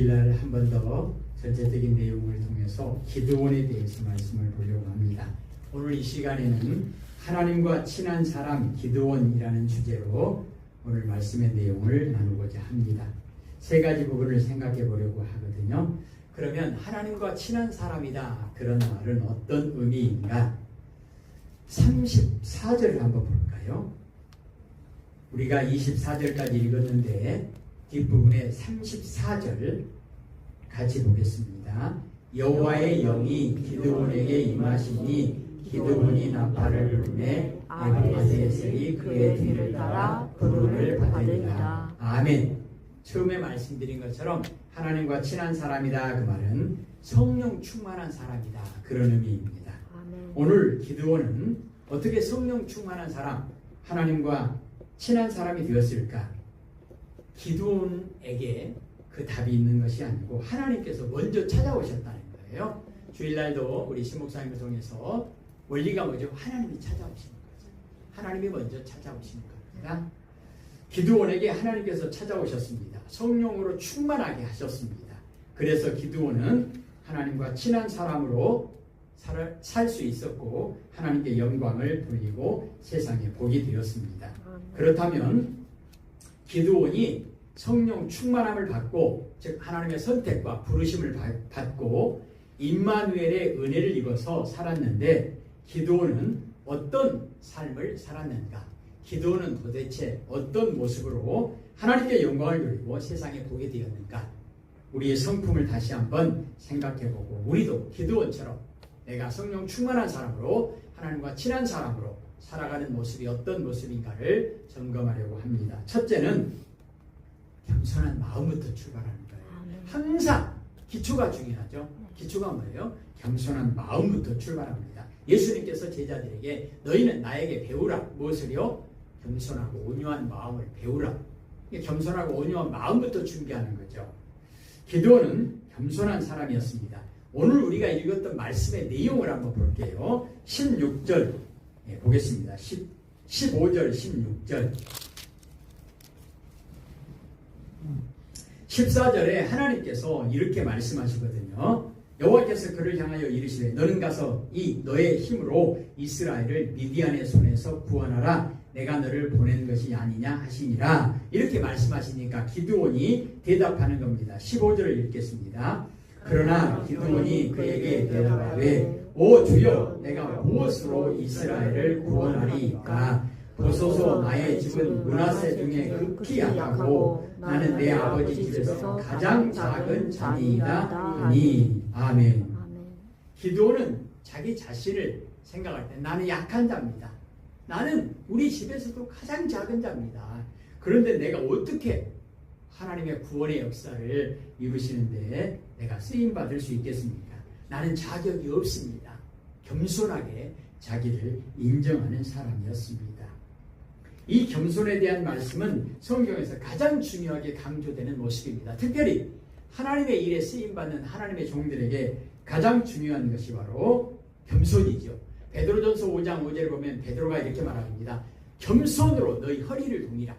주일날 한 번 더 전체적인 내용을 통해서 기드온에 대해서 말씀을 보려고 합니다. 오늘 이 시간에는 하나님과 친한 사람 기드온이라는 주제로 오늘 말씀의 내용을 나누고자 합니다. 세 가지 부분을 생각해 보려고 하거든요. 그러면 하나님과 친한 사람이다, 그런 말은 어떤 의미인가? 34절을 한번 볼까요? 우리가 24절까지 읽었는데 뒷부분에 34절 같이 보겠습니다. 여호와의 영이 기드온에게 임하시니 기드온이 나팔을 불매 아비에셀이 그의 뒤를 따라 부름을 받으리라. 아멘. 처음에 말씀드린 것처럼 하나님과 친한 사람이다, 그 말은 성령 충만한 사람이다, 그런 의미입니다. 아멘. 오늘 기드온은 어떻게 성령 충만한 사람, 하나님과 친한 사람이 되었을까? 기드온에게 그 답이 있는 것이 아니고 하나님께서 먼저 찾아오셨다는 거예요. 주일날도 우리 신목사님을 통해서 원리가 뭐죠? 하나님이 찾아오시는 거죠. 하나님이 먼저 찾아오시는 겁니다. 기드온에게 하나님께서 찾아오셨습니다. 성령으로 충만하게 하셨습니다. 그래서 기드온은 하나님과 친한 사람으로 살 수 있었고 하나님께 영광을 돌리고 세상에 복이 되었습니다. 그렇다면 기드온이 성령 충만함을 받고, 즉 하나님의 선택과 부르심을 받고 임마누엘의 은혜를 입어서 살았는데 기드온은 어떤 삶을 살았는가? 기드온은 도대체 어떤 모습으로 하나님께 영광을 돌리고 세상에 복이 되었는가? 우리의 성품을 다시 한번 생각해보고 우리도 기드온처럼 내가 성령 충만한 사람으로 하나님과 친한 사람으로 살아가는 모습이 어떤 모습인가를 점검하려고 합니다. 첫째는 겸손한 마음부터 출발하는 거예요. 항상 기초가 중요하죠. 기초가 뭐예요? 겸손한 마음부터 출발합니다. 예수님께서 제자들에게 너희는 나에게 배우라. 무엇을요? 겸손하고 온유한 마음을 배우라. 겸손하고 온유한 마음부터 준비하는 거죠. 기드온은 겸손한 사람이었습니다. 오늘 우리가 읽었던 말씀의 내용을 한번 볼게요. 16절 보겠습니다. 15절, 16절. 14절에 하나님께서 이렇게 말씀하시거든요. 여호와께서 그를 향하여 이르시되 너는 가서 이 너의 힘으로 이스라엘을 미디안의 손에서 구원하라. 내가 너를 보낸 것이 아니냐 하시니라. 이렇게 말씀하시니까 기드온이 대답하는 겁니다. 15절을 읽겠습니다. 그러나 기드온이 그에게 대답하되 오 주여, 내가 무엇으로 이스라엘을 구원하리이까? 보소서, 나의 집은 므낫세 중에 극히 약하고 나는 내 아버지 집에서 가장 작은 자니이다 하니. 아멘. 기드온은 자기 자신을 생각할 때 나는 약한 자입니다. 나는 우리 집에서도 가장 작은 자입니다. 그런데 내가 어떻게 하나님의 구원의 역사를 이루시는데 내가 쓰임받을 수 있겠습니까? 나는 자격이 없습니다. 겸손하게 자기를 인정하는 사람이었습니다. 이 겸손에 대한 말씀은 성경에서 가장 중요하게 강조되는 모습입니다. 특별히 하나님의 일에 쓰임받는 하나님의 종들에게 가장 중요한 것이 바로 겸손이죠. 베드로전서 5장 5절을 보면 베드로가 이렇게 말합니다. 겸손으로 너희 허리를 동이라.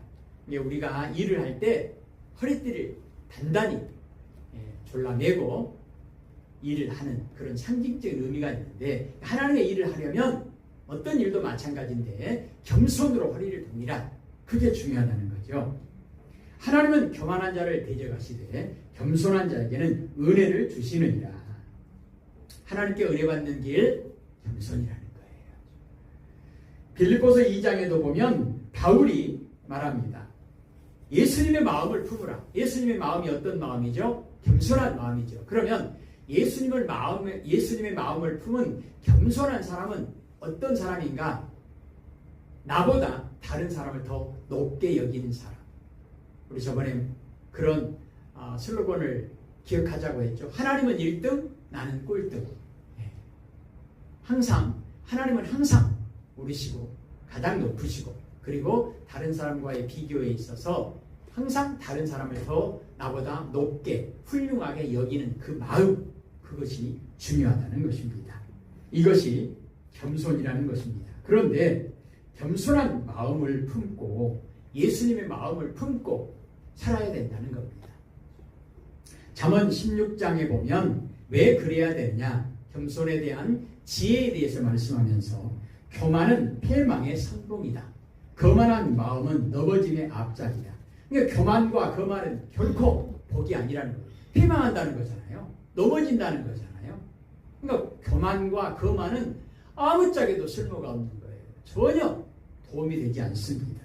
우리가 일을 할 때 허리띠를 단단히 졸라매고 일을 하는 그런 상징적인 의미가 있는데 하나님의 일을 하려면 어떤 일도 마찬가지인데 겸손으로 허리를 동이라. 그게 중요하다는 거죠. 하나님은 교만한 자를 대적하시되 겸손한 자에게는 은혜를 주시느니라. 하나님께 은혜 받는 길 겸손이라는 거예요. 빌립보서 2장에도 보면 바울이 말합니다. 예수님의 마음을 품으라. 예수님의 마음이 어떤 마음이죠? 겸손한 마음이죠. 그러면 예수님의 마음을 품은 겸손한 사람은 어떤 사람인가? 나보다 다른 사람을 더 높게 여기는 사람. 우리 저번에 그런 슬로건을 기억하자고 했죠. 하나님은 1등, 나는 꼴등. 하나님은 항상 우리시고 가장 높으시고 그리고 다른 사람과의 비교에 있어서 항상 다른 사람을 더 나보다 높게 훌륭하게 여기는 그 마음, 그것이 중요하다는 것입니다. 이것이 겸손이라는 것입니다. 그런데 겸손한 마음을 품고 예수님의 마음을 품고 살아야 된다는 겁니다. 잠언 16장에 보면 왜 그래야 되느냐, 겸손에 대한 지혜에 대해서 말씀하면서 교만은 패망의 선봉이다. 거만한 마음은 넘어짐의 앞자리다. 그러니까 교만과 거만은 결코 복이 아니라는 거예요. 패망한다는 거잖아요. 넘어진다는 거잖아요. 그러니까 교만과 거만은 아무짝에도 쓸모가 없는 거예요. 전혀 도움이 되지 않습니다.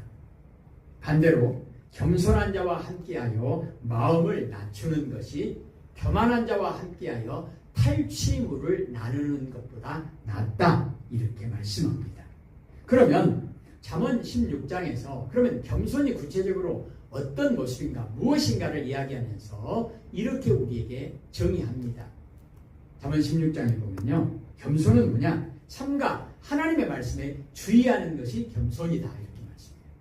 반대로 겸손한 자와 함께하여 마음을 낮추는 것이 교만한 자와 함께하여 탈취물을 나누는 것보다 낫다, 이렇게 말씀합니다. 그러면 잠언 16장에서 그러면 겸손이 구체적으로 어떤 모습인가, 무엇인가를 이야기하면서 이렇게 우리에게 정의합니다. 잠언 16장에 보면요, 겸손은 뭐냐? 삼가 하나님의 말씀에 주의하는 것이 겸손이다, 이렇게 말씀해요.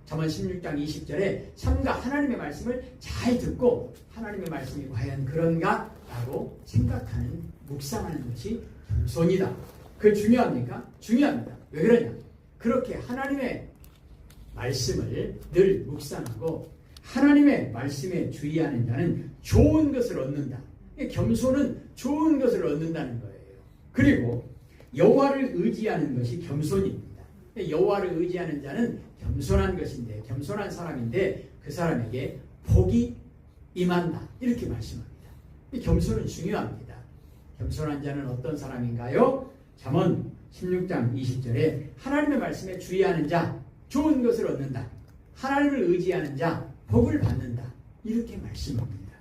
잠언 16장 20절에 삼가 하나님의 말씀을 잘 듣고 하나님의 말씀이 과연 그런가? 라고 생각하는, 묵상하는 것이 겸손이다. 그게 중요합니까? 중요합니다. 왜 그러냐? 그렇게 하나님의 말씀을 늘 묵상하고 하나님의 말씀에 주의하는 자는 좋은 것을 얻는다. 겸손은 좋은 것을 얻는다는 거예요. 그리고 여호와를 의지하는 것이 겸손입니다. 여호와를 의지하는 자는 겸손한 것인데, 겸손한 사람인데 그 사람에게 복이 임한다, 이렇게 말씀합니다. 겸손은 중요합니다. 겸손한 자는 어떤 사람인가요? 잠언 16장 20절에 하나님의 말씀에 주의하는 자 좋은 것을 얻는다. 하나님을 의지하는 자 복을 받는다, 이렇게 말씀합니다.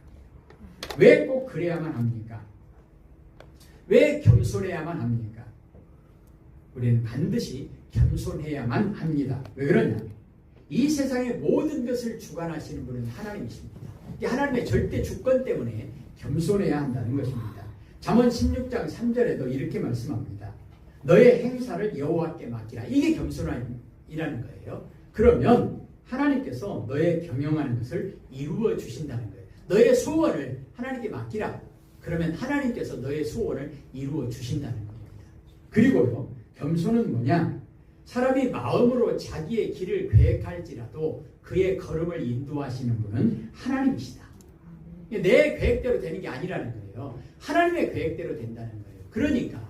왜 꼭 그래야만 합니까? 왜 겸손해야만 합니까? 우리는 반드시 겸손해야만 합니다. 왜 그러냐? 이 세상의 모든 것을 주관하시는 분은 하나님이십니다. 하나님의 절대 주권 때문에 겸손해야 한다는 것입니다. 잠언 16장 3절에도 이렇게 말씀합니다. 너의 행사를 여호와께 맡기라. 이게 겸손이라는 거예요. 그러면 하나님께서 너의 경영하는 것을 이루어 주신다는 거예요. 너의 소원을 하나님께 맡기라. 그러면 하나님께서 너의 소원을 이루어 주신다는 겁니다. 그리고요, 겸손은 뭐냐? 사람이 마음으로 자기의 길을 계획할지라도 그의 걸음을 인도하시는 분은 하나님이시다. 내 계획대로 되는 게 아니라는 거예요. 하나님의 계획대로 된다는 거예요. 그러니까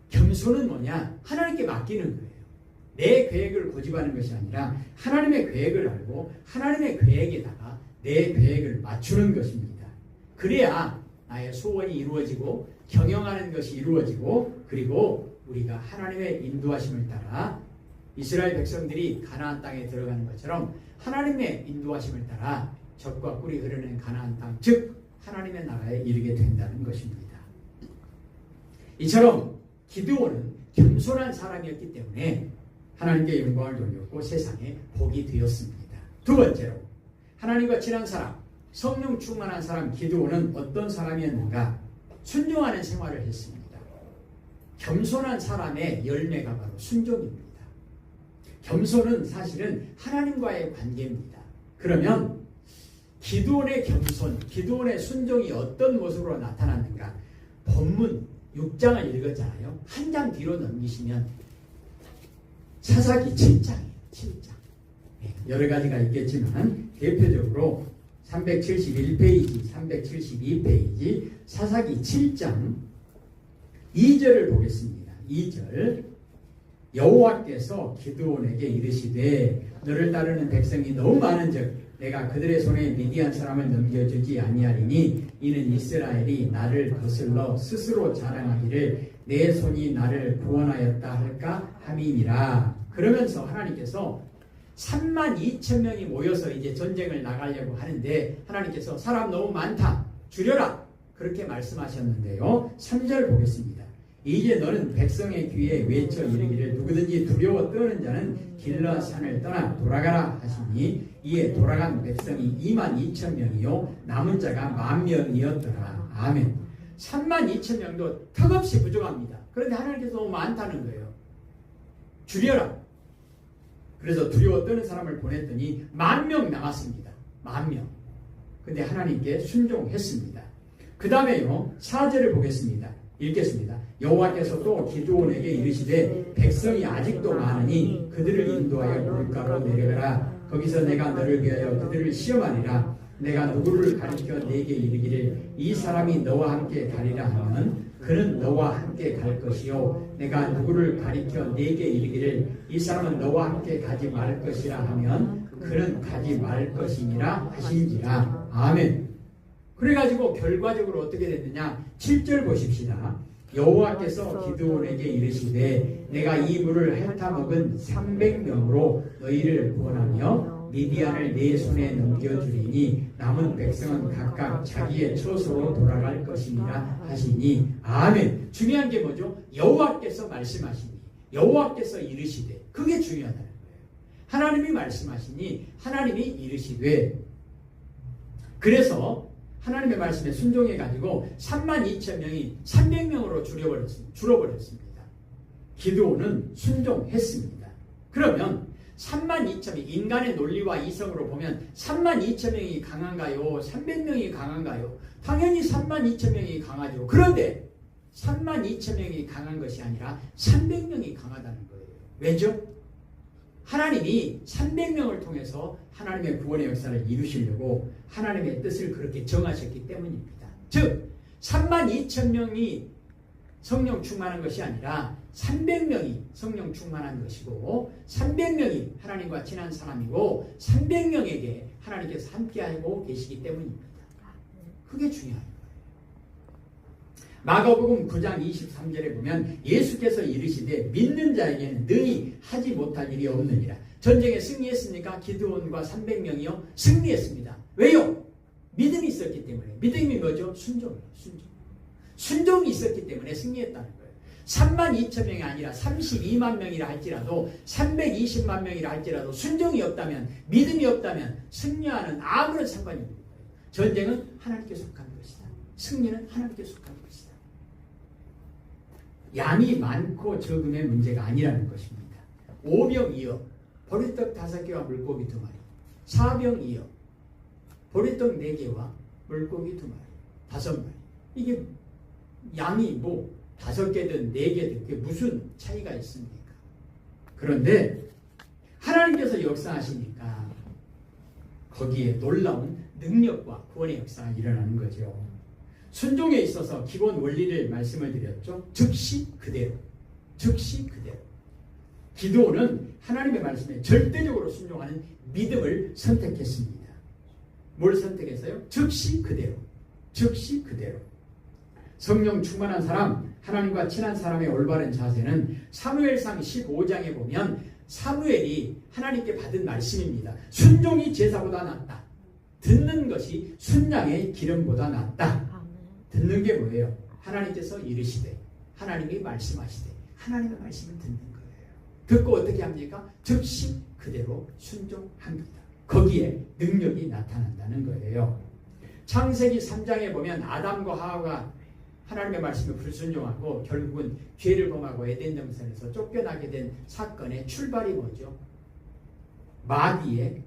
겸손은 뭐냐? 하나님께 맡기는 거예요. 내 계획을 고집하는 것이 아니라 하나님의 계획을 알고 하나님의 계획에다가 내 계획을 맞추는 것입니다. 그래야 나의 소원이 이루어지고 경영하는 것이 이루어지고, 그리고 우리가 하나님의 인도하심을 따라 이스라엘 백성들이 가나안 땅에 들어가는 것처럼 하나님의 인도하심을 따라 젖과 꿀이 흐르는 가나안 땅, 즉 하나님의 나라에 이르게 된다는 것입니다. 이처럼 기드온은 겸손한 사람이었기 때문에 하나님께 영광을 돌렸고 세상에 복이 되었습니다. 두 번째로, 하나님과 친한 사람, 성령 충만한 사람 기드온은 어떤 사람이었는가? 순종하는 생활을 했습니다. 겸손한 사람의 열매가 바로 순종입니다. 겸손은 사실은 하나님과의 관계입니다. 그러면 기드온의 겸손, 기드온의 순종이 어떤 모습으로 나타났는가? 본문 6장을 읽었잖아요. 한 장 뒤로 넘기시면 사사기 7장이에요. 7장. 여러 가지가 있겠지만 대표적으로 371페이지, 372페이지 사사기 7장 2절을 보겠습니다. 2절. 여호와께서 기드온에게 이르시되 너를 따르는 백성이 너무 많은즉 내가 그들의 손에 미디안 사람을 넘겨주지 아니하리니 이는 이스라엘이 나를 거슬러 스스로 자랑하기를 내 손이 나를 구원하였다 할까 함이니라. 그러면서 하나님께서 32,000명이 모여서 이제 전쟁을 나가려고 하는데 하나님께서 사람 너무 많다, 줄여라, 그렇게 말씀하셨는데요. 3절 보겠습니다. 이제 너는 백성의 귀에 외쳐 이르기를 누구든지 두려워 떠는 자는 길라산을 떠나 돌아가라 하시니 이에 돌아간 백성이 22,000명이요 남은 자가 10,000명이었더라. 아멘. 32,000명도 턱없이 부족합니다. 그런데 하나님께서 너무 많다는 거예요. 줄여라. 그래서 두려워 떠는 사람을 보냈더니 10,000명 남았습니다. 10,000명. 근데 하나님께 순종했습니다. 그 다음에요 4절을 보겠습니다. 읽겠습니다. 여호와께서 또 기드온에게 이르시되 백성이 아직도 많으니 그들을 인도하여 물가로 내려가라. 거기서 내가 너를 위하여 그들을 시험하리라. 내가 누구를 가리켜 네게 이르기를 이 사람이 너와 함께 가리라 하면 그는 너와 함께 갈 것이요 내가 누구를 가리켜 네게 이르기를 이 사람은 너와 함께 가지 말 것이라 하면 그는 가지 말 것이니라 하신지라. 아멘. 그래가지고 결과적으로 어떻게 됐느냐. 7절 보십시다. 여호와께서 기드온에게 이르시되 내가 이 물을 핥아먹은 300명으로 너희를 구원하며 미디안을 네 손에 넘겨주리니 남은 백성은 각각 자기의 처소로 돌아갈 것이니라 하시니. 아멘. 중요한 게 뭐죠? 여호와께서 말씀하시니 여호와께서 이르시되. 그게 중요하다는 거예요. 하나님이 말씀하시니 하나님이 이르시되. 그래서 하나님의 말씀에 순종해가지고 32,000명이 300명으로 줄어버렸습니다. 기드온은 순종했습니다. 그러면 32,000명, 인간의 논리와 이성으로 보면 32,000명이 강한가요? 300명이 강한가요? 당연히 32,000명이 강하죠. 그런데 32,000명이 강한 것이 아니라 300명이 강하다는 거예요. 왜죠? 하나님이 300명을 통해서 하나님의 구원의 역사를 이루시려고 하나님의 뜻을 그렇게 정하셨기 때문입니다. 즉 32,000명이 성령 충만한 것이 아니라 300명이 성령 충만한 것이고 300명이 하나님과 친한 사람이고 300명에게 하나님께서 함께하고 계시기 때문입니다. 그게 중요한 거예요. 마가복음 9장 23절에 보면 예수께서 이르시되 믿는 자에게는 능히 하지 못할 일이 없느니라. 전쟁에 승리했습니까? 기드온과 300명이요? 승리했습니다. 왜요? 믿음이 있었기 때문에. 믿음이 뭐죠? 순종이에요. 순종이 있었기 때문에 승리했다는 거예요. 32,000명이 아니라 32만 명이라 할지라도 320만 명이라 할지라도 순종이 없다면, 믿음이 없다면 승리와는 아무런 상관이 없는 거예요. 전쟁은 하나님께 속한 것이다. 승리는 하나님께 속한 것이다. 양이 많고 적음의 문제가 아니라는 것입니다. 5병 2어 보리떡 5개와 물고기 2마리, 4병 2어 보리떡 4개와 물고기 2마리, 5마리. 이게 양이 뭐 5개든 4개든 그게 무슨 차이가 있습니까? 그런데 하나님께서 역사하시니까 거기에 놀라운 능력과 구원의 역사가 일어나는 거죠. 순종에 있어서 기본 원리를 말씀을 드렸죠. 즉시 그대로. 즉시 그대로. 기드온은 하나님의 말씀에 절대적으로 순종하는 믿음을 선택했습니다. 뭘 선택했어요? 즉시 그대로. 즉시 그대로. 성령 충만한 사람, 하나님과 친한 사람의 올바른 자세는 사무엘상 15장에 보면 사무엘이 하나님께 받은 말씀입니다. 순종이 제사보다 낫다. 듣는 것이 순양의 기름보다 낫다. 듣는 게 뭐예요? 하나님께서 이르시되, 하나님이 말씀하시되, 하나님의 말씀을 듣는 거예요. 듣고 어떻게 합니까? 즉시 그대로 순종합니다. 거기에 능력이 나타난다는 거예요. 창세기 3장에 보면 아담과 하와가 하나님의 말씀에 불순종하고 결국은 죄를 범하고 에덴 동산에서 쫓겨나게 된 사건의 출발이 뭐죠? 마귀의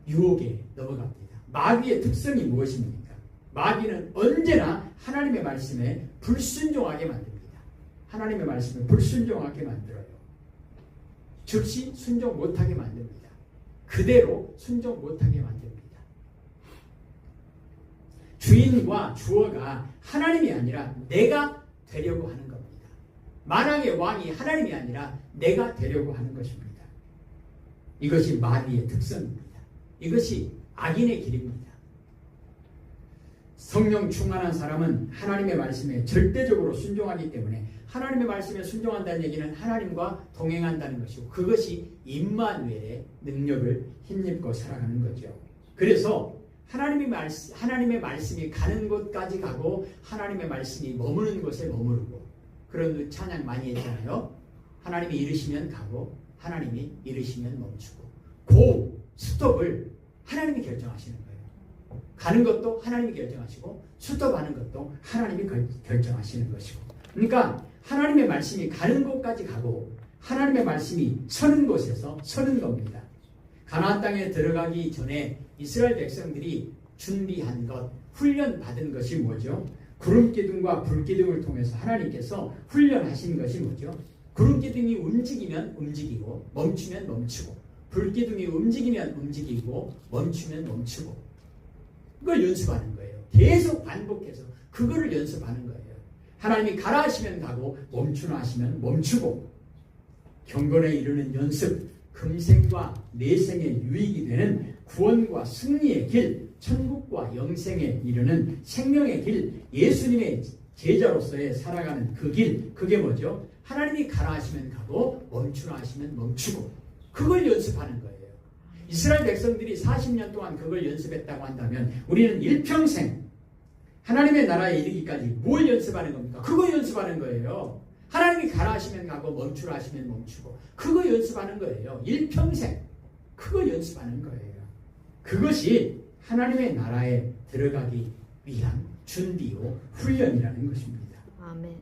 유혹에 넘어갑니다. 마귀의 특성이 무엇입니까? 마귀는 언제나 하나님의 말씀에 불순종하게 만듭니다. 하나님의 말씀에 불순종하게 만들어요. 즉시 순종 못하게 만듭니다. 그대로 순종 못하게 만듭니다. 주인과 주어가 하나님이 아니라 내가 되려고 하는 겁니다. 만왕의 왕이 하나님이 아니라 내가 되려고 하는 것입니다. 이것이 마귀의 특성입니다. 이것이 악인의 길입니다. 성령 충만한 사람은 하나님의 말씀에 절대적으로 순종하기 때문에 하나님의 말씀에 순종한다는 얘기는 하나님과 동행한다는 것이고 그것이 임마누엘의 능력을 힘입고 살아가는 거죠. 그래서 하나님의 말씀이 가는 곳까지 가고 하나님의 말씀이 머무는 곳에 머무르고 그런 찬양 많이 했잖아요. 하나님이 이르시면 가고 하나님이 이르시면 멈추고 고 스톱을 하나님이 결정하시는 거예요. 가는 것도 하나님이 결정하시고 스톱하는 것도 하나님이 결정하시는 것이고 그러니까 하나님의 말씀이 가는 곳까지 가고 하나님의 말씀이 서는 곳에서 서는 겁니다. 가나안 땅에 들어가기 전에 이스라엘 백성들이 준비한 것, 훈련받은 것이 뭐죠? 구름기둥과 불기둥을 통해서 하나님께서 훈련하신 것이 뭐죠? 구름기둥이 움직이면 움직이고 멈추면 멈추고 불기둥이 움직이면 움직이고 멈추면 멈추고 그걸 연습하는 거예요. 계속 반복해서 그거를 연습하는 거예요. 하나님이 가라 하시면 가고 멈추라 하시면 멈추고, 경건에 이르는 연습, 금생과 내생의 유익이 되는 구원과 승리의 길, 천국과 영생에 이르는 생명의 길, 예수님의 제자로서의 살아가는 그 길, 그게 뭐죠? 하나님이 가라 하시면 가고 멈추라 하시면 멈추고, 그걸 연습하는 거예요. 이스라엘 백성들이 40년 동안 그걸 연습했다고 한다면 우리는 일평생 하나님의 나라에 이르기까지 뭘 연습하는 겁니까? 그거 연습하는 거예요. 하나님이 가라 하시면 가고 멈추라 하시면 멈추고, 그거 연습하는 거예요. 일평생 그거 연습하는 거예요. 그것이 하나님의 나라에 들어가기 위한 준비요 훈련이라는 것입니다. 아멘.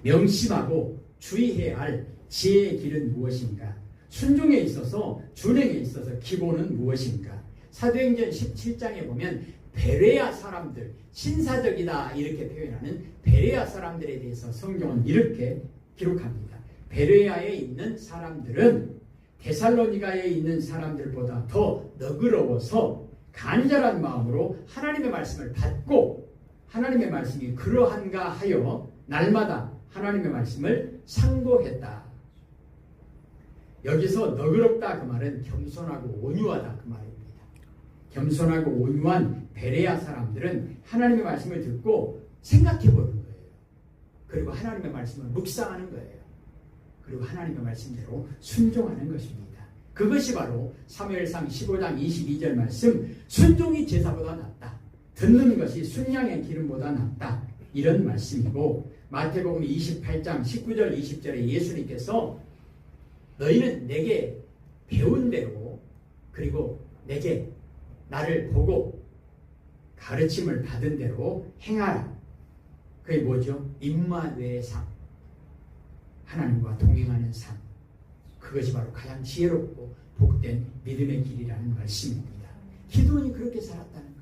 명심하고 주의해야 할 지혜의 길은 무엇인가? 순종에 있어서, 준행에 있어서 기본은 무엇인가? 사도행전 17장에 보면 베레아 사람들, 신사적이다 이렇게 표현하는 베레아 사람들에 대해서 성경은 이렇게 기록합니다. 베레아에 있는 사람들은 데살로니가에 있는 사람들보다 더 너그러워서 간절한 마음으로 하나님의 말씀을 받고, 하나님의 말씀이 그러한가 하여 날마다 하나님의 말씀을 상고했다. 여기서 너그럽다 그 말은 겸손하고 온유하다 그 말입니다. 겸손하고 온유한 베레아 사람들은 하나님의 말씀을 듣고 생각해 보는 거예요. 그리고 하나님의 말씀을 묵상하는 거예요. 그리고 하나님의 말씀대로 순종하는 것입니다. 그것이 바로 사무엘상 15장 22절 말씀, 순종이 제사보다 낫다, 듣는 것이 순양의 기름보다 낫다, 이런 말씀이고, 마태복음 28장 19절 20절에 예수님께서 너희는 내게 배운 대로, 그리고 내게 나를 보고 가르침을 받은 대로 행하라. 그게 뭐죠? 임마누엘의 삶, 하나님과 동행하는 삶, 그것이 바로 가장 지혜롭고 복된 믿음의 길이라는 말씀입니다. 기드온이 그렇게 살았다는 거예요.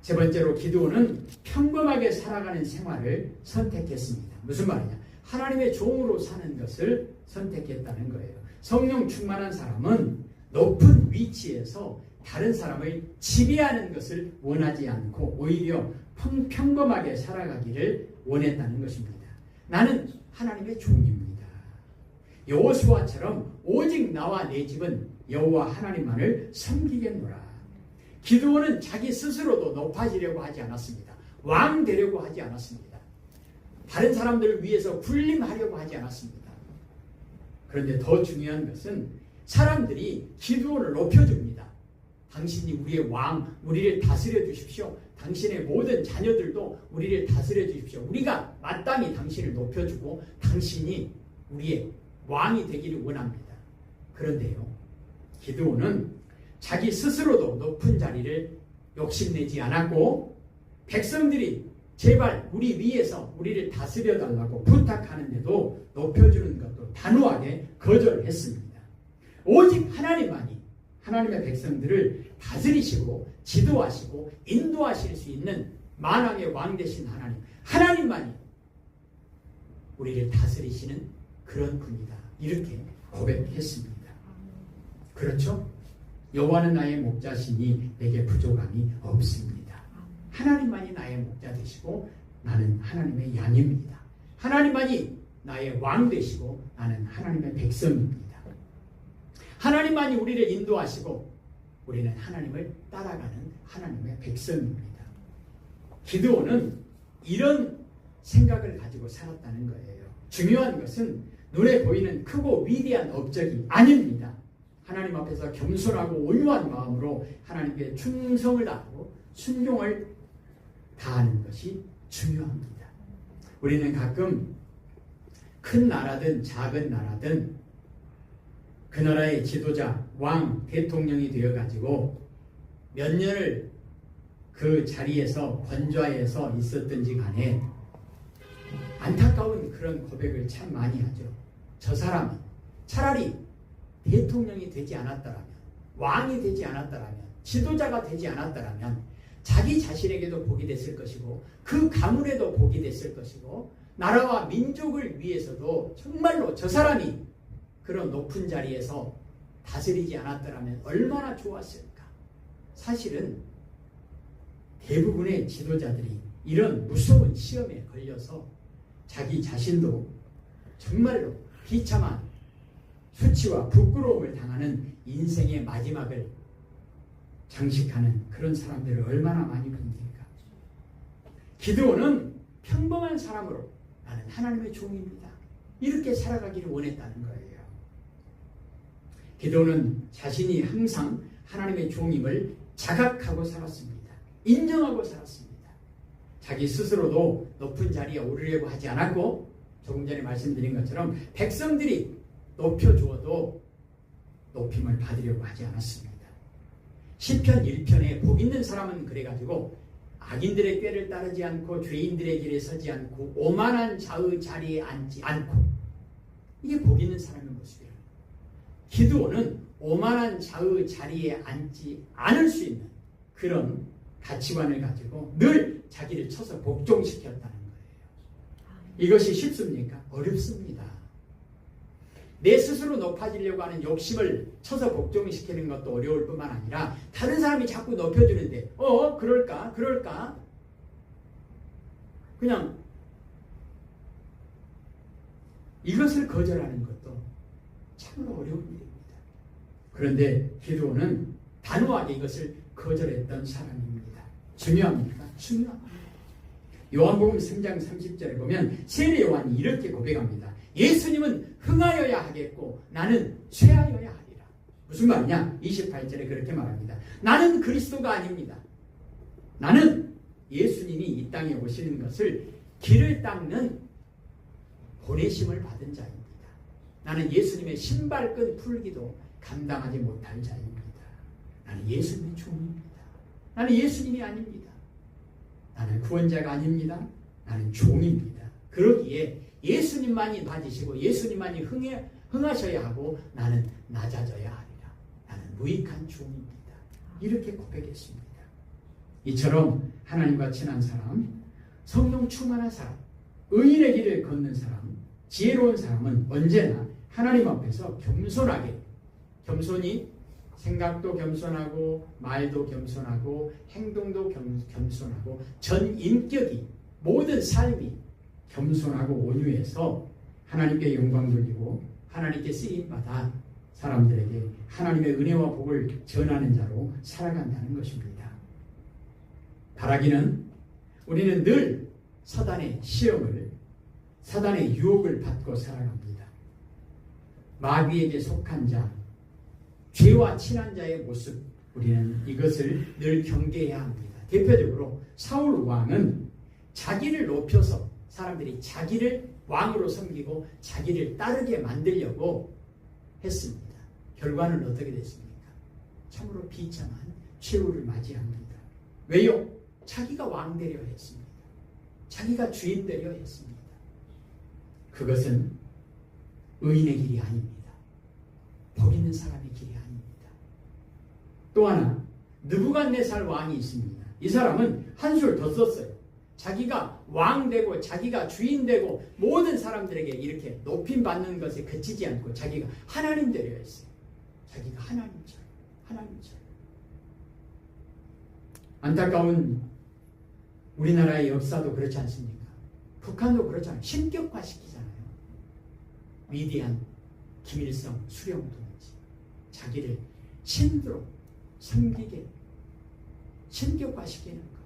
세 번째로, 기드온은 평범하게 살아가는 생활을 선택했습니다. 무슨 말이냐? 하나님의 종으로 사는 것을 선택했다는 거예요. 성령 충만한 사람은 높은 위치에서 다른 사람을 지배하는 것을 원하지 않고 오히려 평범하게 살아가기를 원했다는 것입니다. 나는 하나님의 종입니다. 여호수아처럼 오직 나와 내 집은 여호와 하나님만을 섬기겠노라. 기드온은 자기 스스로도 높아지려고 하지 않았습니다. 왕 되려고 하지 않았습니다. 다른 사람들을 위해서 군림하려고 하지 않았습니다. 그런데 더 중요한 것은 사람들이 기드온을 높여줍니다. 당신이 우리의 왕, 우리를 다스려 주십시오. 당신의 모든 자녀들도 우리를 다스려 주십시오. 우리가 마땅히 당신을 높여주고 당신이 우리의 왕이 되기를 원합니다. 그런데요, 기드온은 자기 스스로도 높은 자리를 욕심내지 않았고, 백성들이 제발 우리 위에서 우리를 다스려 달라고 부탁하는데도 높여주는 것도 단호하게 거절했습니다. 오직 하나님만이 하나님의 백성들을 다스리시고 지도하시고 인도하실 수 있는 만왕의 왕 되신 하나님만이 우리를 다스리시는 그런 분이다, 이렇게 고백했습니다. 그렇죠? 여호와는 나의 목자시니 내게 부족함이 없습니다. 하나님만이 나의 목자 되시고 나는 하나님의 양입니다. 하나님만이 나의 왕 되시고 나는 하나님의 백성입니다. 하나님만이 우리를 인도하시고 우리는 하나님을 따라가는 하나님의 백성입니다. 기드온은 이런 생각을 가지고 살았다는 거예요. 중요한 것은 눈에 보이는 크고 위대한 업적이 아닙니다. 하나님 앞에서 겸손하고 온유한 마음으로 하나님께 충성을 다하고 순종을 다하는 것이 중요합니다. 우리는 가끔 큰 나라든 작은 나라든 그 나라의 지도자, 왕, 대통령이 되어가지고 몇 년을 그 자리에서 권좌에서 있었든지 간에 안타까운 그런 고백을 참 많이 하죠. 저 사람은 차라리 대통령이 되지 않았더라면, 왕이 되지 않았더라면, 지도자가 되지 않았더라면 자기 자신에게도 복이 됐을 것이고 그 가문에도 복이 됐을 것이고 나라와 민족을 위해서도 정말로 저 사람이 그런 높은 자리에서 다스리지 않았더라면 얼마나 좋았을까. 사실은 대부분의 지도자들이 이런 무서운 시험에 걸려서 자기 자신도 정말로 비참한 수치와 부끄러움을 당하는 인생의 마지막을 장식하는 그런 사람들을 얼마나 많이 봅니까? 기드온은 평범한 사람으로 나는 하나님의 종입니다. 이렇게 살아가기를 원했다는 거예요. 기드온은 자신이 항상 하나님의 종임을 자각하고 살았습니다. 인정하고 살았습니다. 자기 스스로도 높은 자리에 오르려고 하지 않았고 조금 전에 말씀드린 것처럼 백성들이 높여주어도 높임을 받으려고 하지 않았습니다. 시편 1편에 복 있는 사람은 그래가지고 악인들의 꾀를 따르지 않고 죄인들의 길에 서지 않고 오만한 자의 자리에 앉지 않고, 이게 복 있는 사람의 모습이에요. 기드온은 오만한 자의 자리에 앉지 않을 수 있는 그런 가치관을 가지고 늘 자기를 쳐서 복종시켰다는 거예요. 이것이 쉽습니까? 어렵습니다. 내 스스로 높아지려고 하는 욕심을 쳐서 복종시키는 것도 어려울 뿐만 아니라 다른 사람이 자꾸 높여주는데 그럴까? 그냥 이것을 거절하는 것도 참으로 어려운 일입니다. 그런데 기드온은 단호하게 이것을 거절했던 사람입니다. 중요합니까? 중요합니다. 요한복음 3장 30절에 보면 세례 요한이 이렇게 고백합니다. 예수님은 흥하여야 하겠고 나는 쇠하여야 하리라. 무슨 말이냐? 28절에 그렇게 말합니다. 나는 그리스도가 아닙니다. 나는 예수님이 이 땅에 오시는 것을 길을 닦는 보내심을 받은 자입니다. 나는 예수님의 신발끈 풀기도 감당하지 못할 자입니다. 나는 예수님의 종입니다. 나는 예수님이 아닙니다. 나는 구원자가 아닙니다. 나는 종입니다. 그러기에 예수님만이 낮으시고 예수님만이 흥하셔야 하고 나는 낮아져야 하리라. 나는 무익한 종입니다. 이렇게 고백했습니다. 이처럼 하나님과 친한 사람, 성령 충만한 사람, 의인의 길을 걷는 사람, 지혜로운 사람은 언제나 하나님 앞에서 겸손히 생각도 겸손하고 말도 겸손하고 행동도 겸손하고 전 인격이 모든 삶이 겸손하고 온유해서 하나님께 영광 돌리고 하나님께 쓰임받아 사람들에게 하나님의 은혜와 복을 전하는 자로 살아간다는 것입니다. 바라기는 우리는 늘 사단의 시험을, 사단의 유혹을 받고 살아갑니다. 마귀에게 속한 자, 죄와 친한 자의 모습, 우리는 이것을 늘 경계해야 합니다. 대표적으로 사울 왕은 자기를 높여서 사람들이 자기를 왕으로 섬기고 자기를 따르게 만들려고 했습니다. 결과는 어떻게 됐습니까? 참으로 비참한 최후를 맞이합니다. 왜요? 자기가 왕 되려 했습니다. 자기가 주인 되려 했습니다. 그것은 의인의 길이 아닙니다. 복 있는 사람의 길이 아닙니다. 또 하나 느부갓네살 왕이 있습니다. 이 사람은 한술 더 썼어요. 자기가 왕 되고 자기가 주인 되고 모든 사람들에게 이렇게 높임 받는 것에 그치지 않고 자기가 하나님 되려 했어요. 자기가 하나님처럼. 안타까운 우리나라의 역사도 그렇지 않습니까? 북한도 그렇잖아요. 신격화시키잖아요. 위대한 김일성 수령 동지 자기를 신으로 섬기게 신격화시키는 것.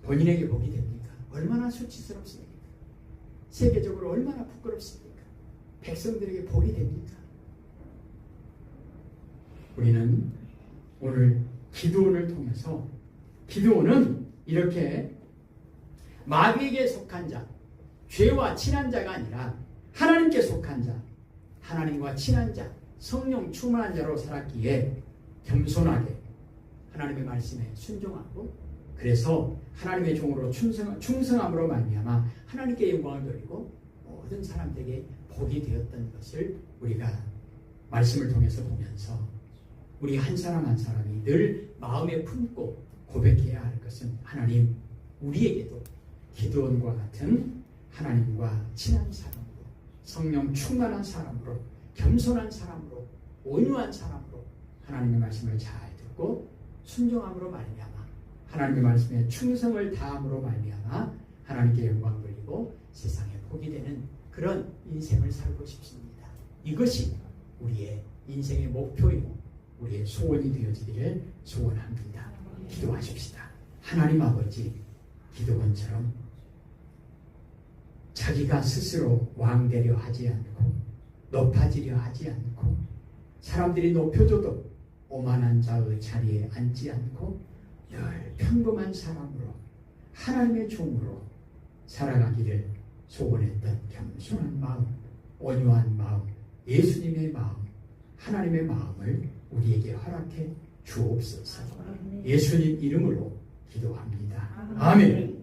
본인에게 복이 됩니까? 얼마나 수치스럽습니까? 세계적으로 얼마나 부끄럽습니까? 백성들에게 복이 됩니까? 우리는 오늘 기드온을 통해서 기드온은 이렇게 마귀에게 속한 자, 죄와 친한 자가 아니라 하나님께 속한 자, 하나님과 친한 자, 성령 충만한 자로 살았기에 겸손하게 하나님의 말씀에 순종하고 그래서 하나님의 종으로 충성함으로 말미암아 하나님께 영광을 돌리고 모든 사람들에게 복이 되었던 것을 우리가 말씀을 통해서 보면서 우리 한 사람 한 사람이 늘 마음에 품고 고백해야 할 것은 하나님, 우리에게도 기드온과 같은 하나님과 친한 사람으로 성령 충만한 사람으로 겸손한 사람으로 온유한 사람으로 하나님의 말씀을 잘 듣고 순종함으로 말미암아 하나님의 말씀에 충성을 다함으로 말미암아 하나님께 영광 돌리고 세상에 복이 되는 그런 인생을 살고 싶습니다. 이것이 우리의 인생의 목표이고 우리의 소원이 되어지기를 소원합니다. 기도하십시다. 하나님 아버지, 기도원처럼 자기가 스스로 왕되려 하지 않고 높아지려 하지 않고 사람들이 높여줘도 오만한 자의 자리에 앉지 않고 늘 평범한 사람으로 하나님의 종으로 살아가기를 소원했던 겸손한 마음, 온유한 마음, 예수님의 마음, 하나님의 마음을 우리에게 허락해 주옵소서. 예수님 이름으로 기도합니다. 아멘.